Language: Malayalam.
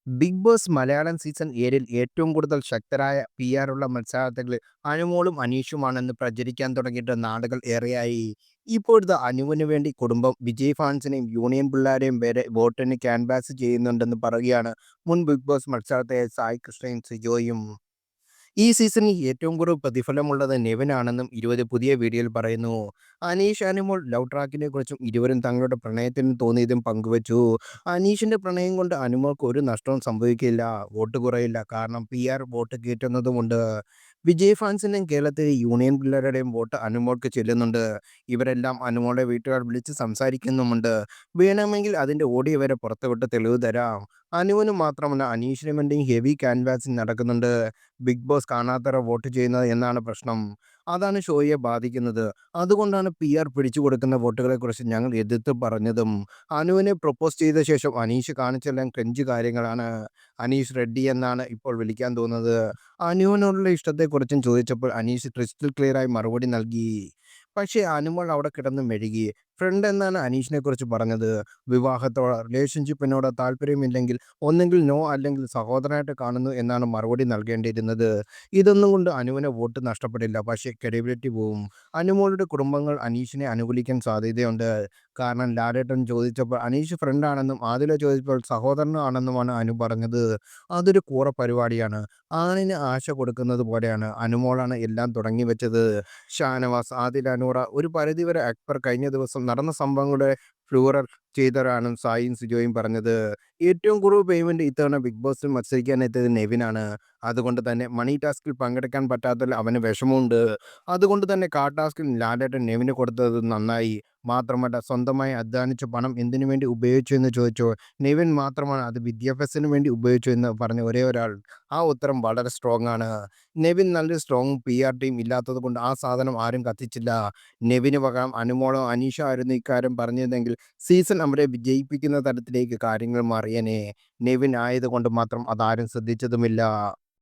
ബിഗ് ബോസ് മലയാളം സീസൺ 7-ൽ ഏറ്റവും കൂടുതൽ ശക്തരായ പിആറുള്ള മത്സരാർത്ഥികൾ അനുമോളും അനീഷുമാണെന്ന് പ്രചരിക്കാൻ തുടങ്ങിയിട്ട് നാളുകൾ ഏറെയായി. ഇപ്പോഴത്തെ അനുവിന് വേണ്ടി കുടുംബം വിജയ് ഫാൻസിനെയും യൂണിയൻ പിള്ളേരെയും വരെ വോട്ടിന് ക്യാൻവാസ് ചെയ്യുന്നുണ്ടെന്ന് പറയുകയാണ് മുൻ ബിഗ് ബോസ് മത്സരാർത്ഥിയായ സായി കൃഷ്ണയും സിജോയും. ഈ സീസണിൽ ഏറ്റവും കൂടുതൽ പ്രതിഫലമുള്ളത് നെവിനാണെന്നും ഇരുവർ പുതിയ വീഡിയോയിൽ പറയുന്നു. അനീഷ് അനുമോൾ ലവ് ട്രാക്കിനെ കുറിച്ചും ഇരുവരും തങ്ങളുടെ പ്രണയത്തിന് തോന്നിയതും പങ്കുവച്ചു. അനീഷിന്റെ പ്രണയം കൊണ്ട് അനുമോൾക്ക് ഒരു നഷ്ടവും സംഭവിക്കില്ല, വോട്ട് കുറയില്ല, കാരണം പി ആർ വോട്ട് കയറ്റുന്നതുമുണ്ട്. വിജയ് ഫാൻസിന്റെയും കേരളത്തിലെ യൂണിയൻ പിള്ളേരുടെയും വോട്ട് അനുമോൾക്ക് ചെല്ലുന്നുണ്ട്. ഇവരെല്ലാം അനുമോളെ വീട്ടുകാർ വിളിച്ച് സംസാരിക്കുന്നുമുണ്ട്. വേണമെങ്കിൽ അതിന്റെ ഓഡിയോ വരെ പുറത്തുവിട്ട് തെളിവ് തരാം. അനുവിന് മാത്രമല്ല അനീഷിന് വേണ്ടിയും ഹെവി ക്യാൻവാസിംഗ് നടക്കുന്നുണ്ട്. ബിഗ് ബോസ് കാണാത്തവരെ വോട്ട് ചെയ്യുന്നത് എന്നാണ് പ്രശ്നം. അതാണ് ഷോയെ ബാധിക്കുന്നത്. അതുകൊണ്ടാണ് പി ആർ പിടിച്ചു കൊടുക്കുന്ന വോട്ടുകളെക്കുറിച്ച് ഞങ്ങൾ എതിർത്ത് പറഞ്ഞതും. അനുവിനെ പ്രൊപ്പോസ് ചെയ്ത ശേഷം അനീഷ് കാണിച്ചെല്ലാം ക്രഞ്ച് കാര്യങ്ങളാണ്. അനീഷ് റെഡ്ഡി എന്നാണ് ഇപ്പോൾ വിളിക്കാൻ തോന്നുന്നത്. അനുവിനോടുള്ള ഇഷ്ടത്തെക്കുറിച്ചും ചോദിച്ചപ്പോൾ അനീഷ് ക്രിസ്റ്റൽ ക്ലിയറായി മറുപടി നൽകി. പക്ഷേ അനുമോൾ അവിടെ കിടന്ന് മെഴുകി. ഫ്രണ്ട് എന്നാണ് അനീഷിനെക്കുറിച്ച് പറഞ്ഞത്. വിവാഹത്തോടോ റിലേഷൻഷിപ്പിനോടോ താല്പര്യമില്ലെങ്കിൽ ഒന്നെങ്കിൽ നോ അല്ലെങ്കിൽ സഹോദരനായിട്ട് കാണുന്നു എന്നാണ് മറുപടി നൽകേണ്ടിയിരുന്നത്. ഇതൊന്നും കൊണ്ട് അനുവിന് വോട്ട് നഷ്ടപ്പെടില്ല, പക്ഷേ ക്രെഡിബിലിറ്റി പോവും. അനുമോളുടെ കുടുംബങ്ങൾ അനീഷിനെ അനുകൂലിക്കാൻ സാധ്യതയുണ്ട്. കാരണം ലാലേട്ടൻ ചോദിച്ചപ്പോൾ അനീഷ് ഫ്രണ്ടാണെന്നും ആദില ചോദിച്ചപ്പോൾ സഹോദരനാണെന്നുമാണ് അനു പറഞ്ഞത്. അതൊരു കൂറ പരിപാടിയാണ്. ആണിന് ആശ കൊടുക്കുന്നത് പോലെയാണ്. അനുമോളാണ് എല്ലാം തുടങ്ങി വെച്ചത്. ഷാനവാസ്, ആദില, നൂറ, ഒരു പരിധിവരെ അക്ബർ കഴിഞ്ഞ ദിവസം നടന്ന സംഭവങ്ങളുടെ ഫ്ലൂറൽ ചെയ്തവരാണ് സായിയും സിജോയും പറഞ്ഞത്. ഏറ്റവും കൂടുതൽ പേയ്മെന്റ് ഇത്തവണ ബിഗ് ബോസിൽ മത്സരിക്കാനെത്തിയത് നെവിനാണ്. അതുകൊണ്ട് തന്നെ മണി ടാസ്കിൽ പങ്കെടുക്കാൻ പറ്റാത്തതിൽ അവന് വിഷമമുണ്ട്. അതുകൊണ്ട് തന്നെ കാ ടാസ്കിൽ ലാലേട്ടൻ നെവിന് കൊടുത്തത് നന്നായി. മാത്രമല്ല സ്വന്തമായി അധ്വാനിച്ച പണം എന്തിനു വേണ്ടി ഉപയോഗിച്ചു എന്ന് ചോദിച്ചു. നെവിൻ മാത്രമാണ് അത് വിദ്യാഭ്യാസത്തിന് വേണ്ടി ഉപയോഗിച്ചു എന്ന് പറഞ്ഞ ഒരേ ഒരാൾ. ആ ഉത്തരം വളരെ സ്ട്രോങ് ആണ്. നെവിൻ നല്ലൊരു സ്ട്രോങ് പി ആർ ടീം ഇല്ലാത്തത് കൊണ്ട് ആ സാധനം ആരും കത്തിച്ചില്ല. നെവിന് പകരം അനുമോളോ അനീഷോ ആയിരുന്നു ഇക്കാര്യം പറഞ്ഞതെങ്കിൽ സീസൺ അവരെ വിജയിപ്പിക്കുന്ന തരത്തിലേക്ക് കാര്യങ്ങൾ മാറിയേനെ. നെവിൻ ആയതുകൊണ്ട് മാത്രം അതാരും ശ്രദ്ധിച്ചതുമില്ല.